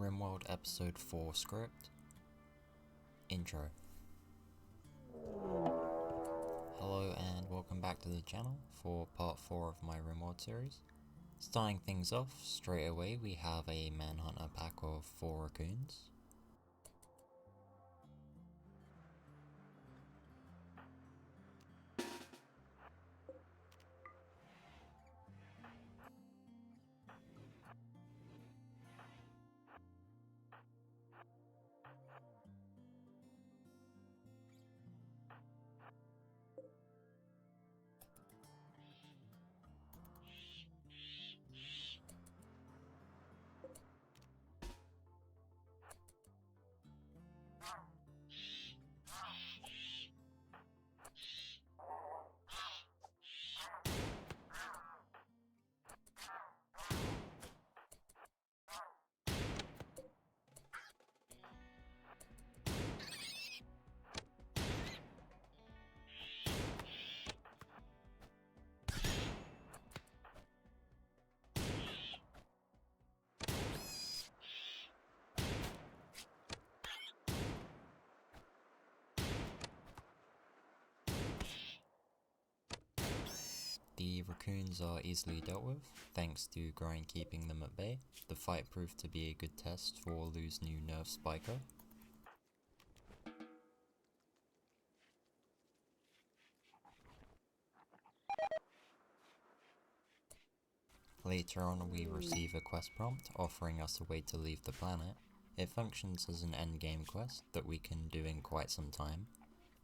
Rimworld Episode 4 script. Intro. Hello and welcome back to the channel for part 4 of my Rimworld series. Starting things off, straight away we have a Manhunter pack of 4 raccoons. The raccoons are easily dealt with, thanks to Grind keeping them at bay. The fight proved to be a good test for Lou's new nerf spiker. Later on we receive a quest prompt offering us a way to leave the planet. It functions as an endgame quest that we can do in quite some time,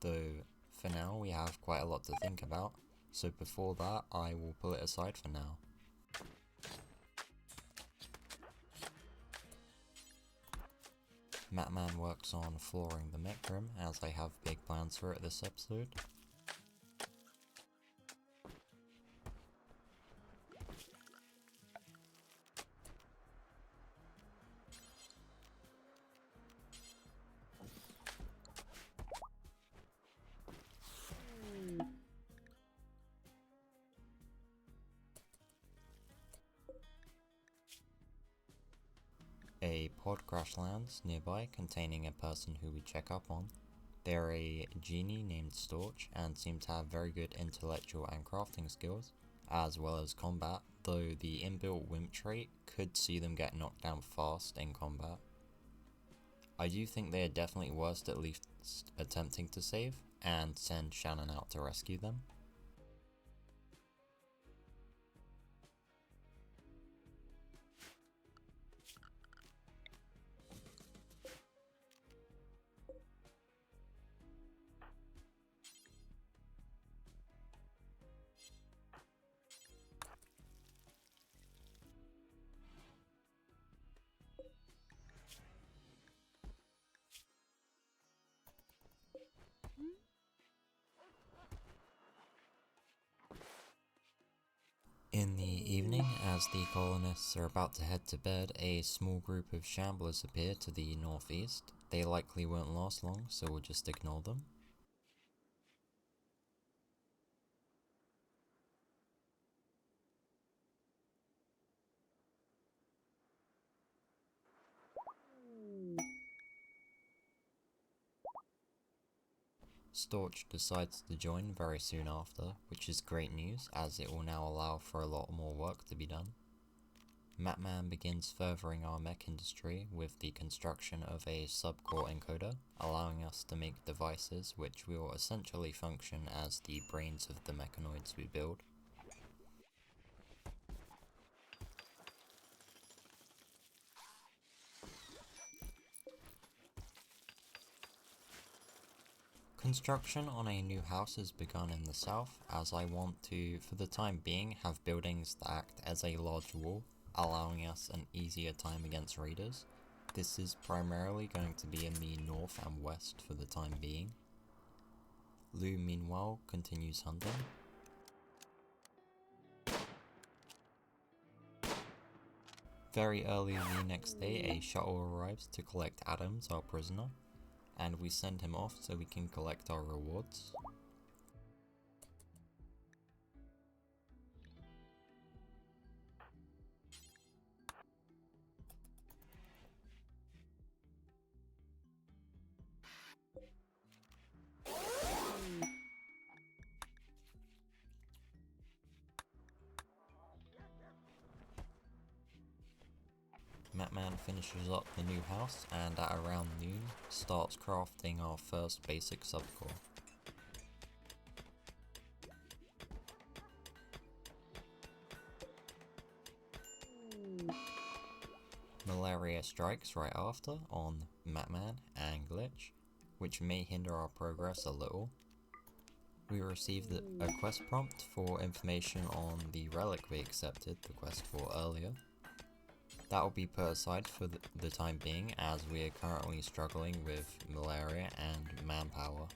though for now we have quite a lot to think about. So before that, I will pull it aside for now. Matman works on flooring the mech room, as I have big plans for it this episode. A pod crash lands nearby containing a person who we check up on. They are a genie named Storch and seem to have very good intellectual and crafting skills, as well as combat, though the inbuilt wimp trait could see them get knocked down fast in combat. I do think they are definitely worth at least attempting to save, and send Shannon out to rescue them. In the evening, as the colonists are about to head to bed, a small group of shamblers appear to the northeast. They likely won't last long, so we'll just ignore them. Storch decides to join very soon after, which is great news as it will now allow for a lot more work to be done. Matman begins furthering our mech industry with the construction of a subcore encoder, allowing us to make devices which will essentially function as the brains of the mechanoids we build. Construction on a new house has begun in the south, as I want to, for the time being, have buildings that act as a large wall, allowing us an easier time against raiders. This is primarily going to be in the north and west for the time being. Lou meanwhile continues hunting. Very early the next day, a shuttle arrives to collect Adams, our prisoner, and we send him off so we can collect our rewards. Matman finishes up the new house and at around noon starts crafting our first basic subcore. Malaria strikes right after on Matman and Glitch, which may hinder our progress a little. We received a quest prompt for information on the relic we accepted the quest for earlier. That will be put aside for the time being, as we are currently struggling with malaria and manpower.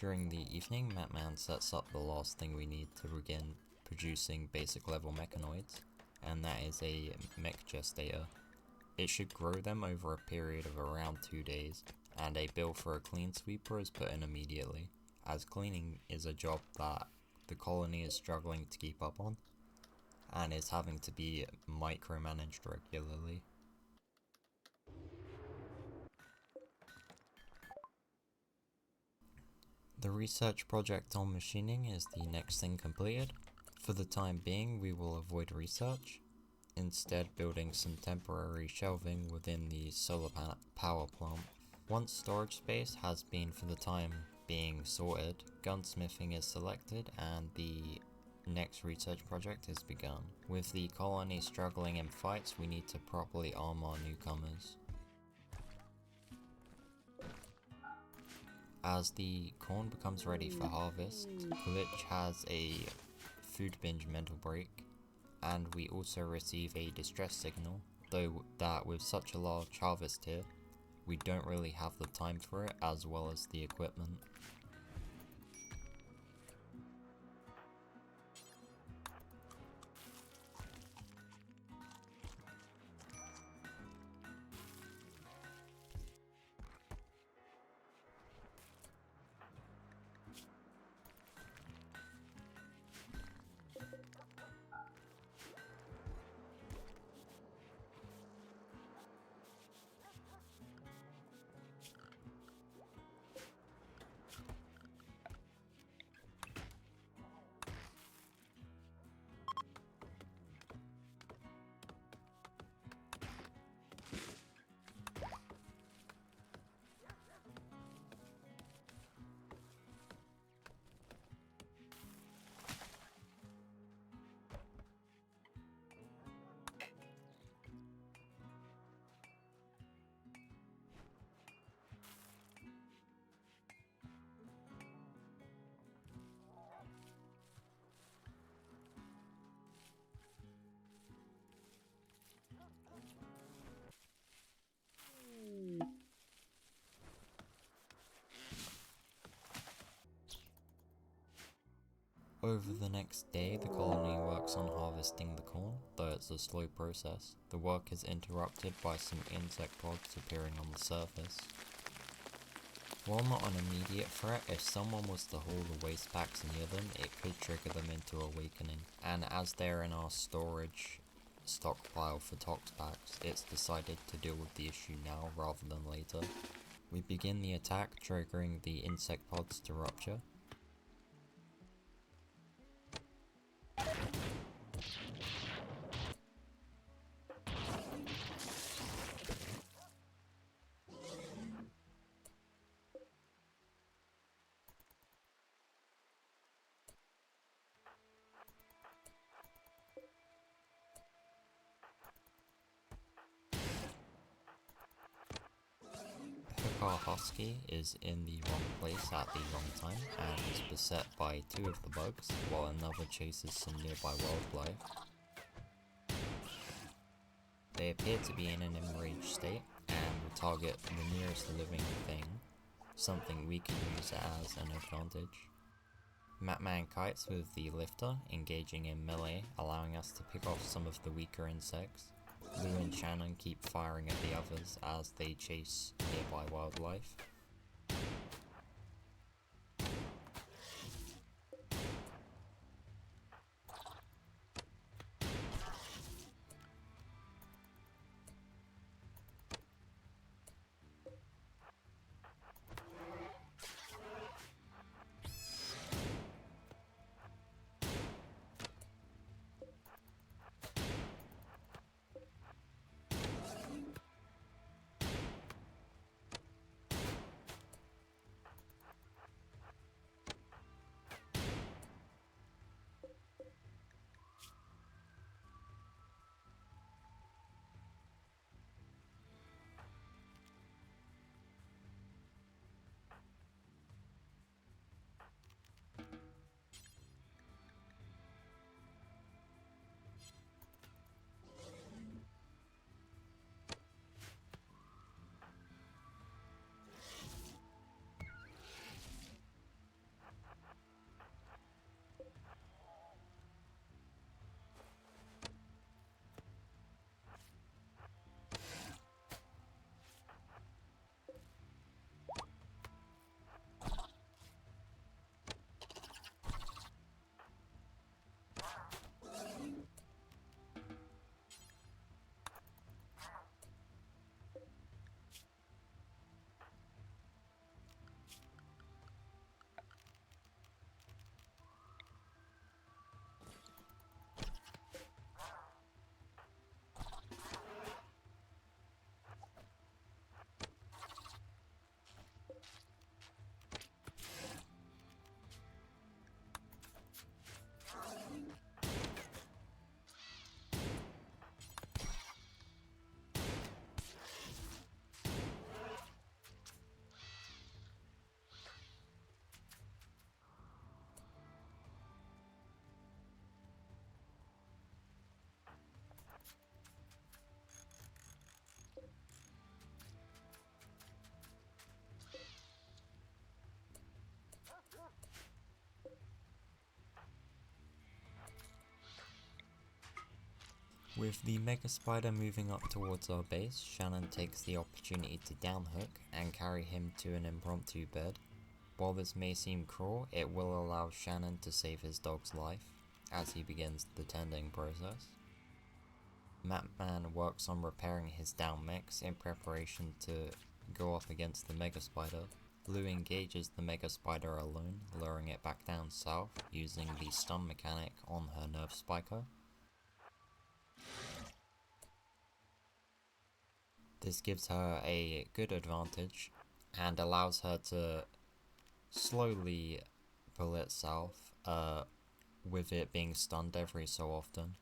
During the evening, Matman sets up the last thing we need to begin producing basic level mechanoids, and that is a mech gestator. It should grow them over a period of around 2 days, and a bill for a clean sweeper is put in immediately, as cleaning is a job that the colony is struggling to keep up on, and is having to be micromanaged regularly. The research project on machining is the next thing completed. For the time being, we will avoid research, instead building some temporary shelving within the solar power plant. Once storage space has been for the time being sorted, gunsmithing is selected and the next research project is begun. With the colony struggling in fights, we need to properly arm our newcomers. As the corn becomes ready for harvest, Glitch has a food binge mental break, and we also receive a distress signal, though that with such a large harvest here, we don't really have the time for it as well as the equipment. Over the next day, the colony works on harvesting the corn, though it's a slow process. The work is interrupted by some insect pods appearing on the surface. While not an immediate threat, if someone was to haul the waste packs near them, it could trigger them into awakening, and as they're in our storage stockpile for tox packs, it's decided to deal with the issue now rather than later. We begin the attack, triggering the insect pods to rupture. Our husky is in the wrong place at the wrong time and is beset by 2 of the bugs, while another chases some nearby wildlife. They appear to be in an enraged state and will target the nearest living thing, something we can use as an advantage. Matman kites with the lifter, engaging in melee, allowing us to pick off some of the weaker insects. Lou and Shannon keep firing at the others as they chase nearby wildlife. With the Mega Spider moving up towards our base, Shannon takes the opportunity to downhook and carry him to an impromptu bed. While this may seem cruel, it will allow Shannon to save his dog's life as he begins the tending process. Matman works on repairing his down mix in preparation to go up against the Mega Spider. Lou engages the Mega Spider alone, luring it back down south using the stun mechanic on her nerve spiker. This gives her a good advantage and allows her to slowly pull it south, with it being stunned every so often.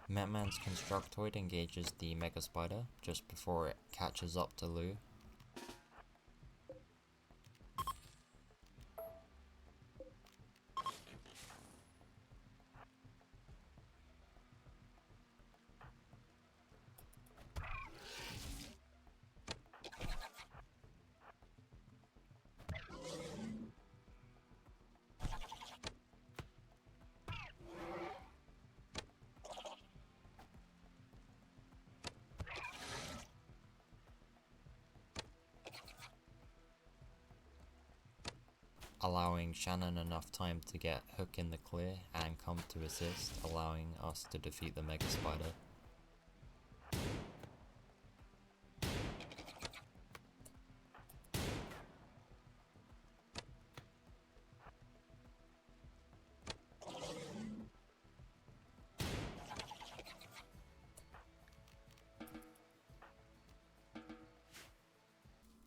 Matman's Constructoid engages the Mega Spider just before it catches up to Lou. Allowing Shannon enough time to get Hook in the clear and come to assist, allowing us to defeat the Mega Spider.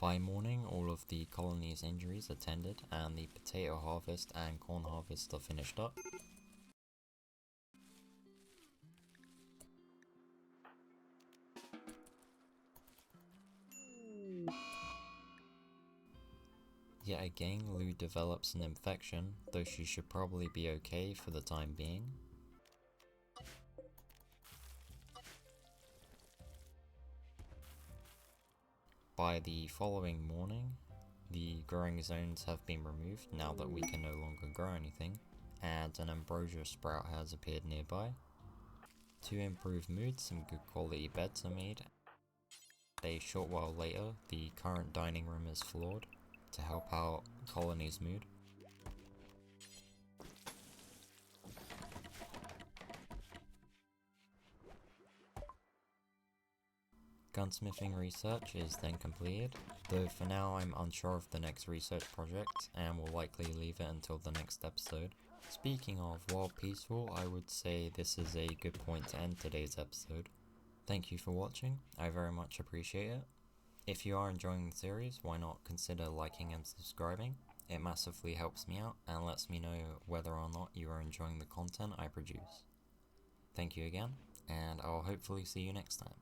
By morning, all of the colony's injuries are tended and the potato harvest and corn harvest are finished up. Yet again, Lou develops an infection, though she should probably be okay for the time being. By the following morning, the growing zones have been removed now that we can no longer grow anything, and an ambrosia sprout has appeared nearby. To improve mood, some good quality beds are made. A short while later, the current dining room is floored to help out colony's mood. Gunsmithing research is then completed, though for now I'm unsure of the next research project and will likely leave it until the next episode. Speaking of, while peaceful, I would say this is a good point to end today's episode. Thank you for watching, I very much appreciate it. If you are enjoying the series, why not consider liking and subscribing? It massively helps me out and lets me know whether or not you are enjoying the content I produce. Thank you again, and I'll hopefully see you next time.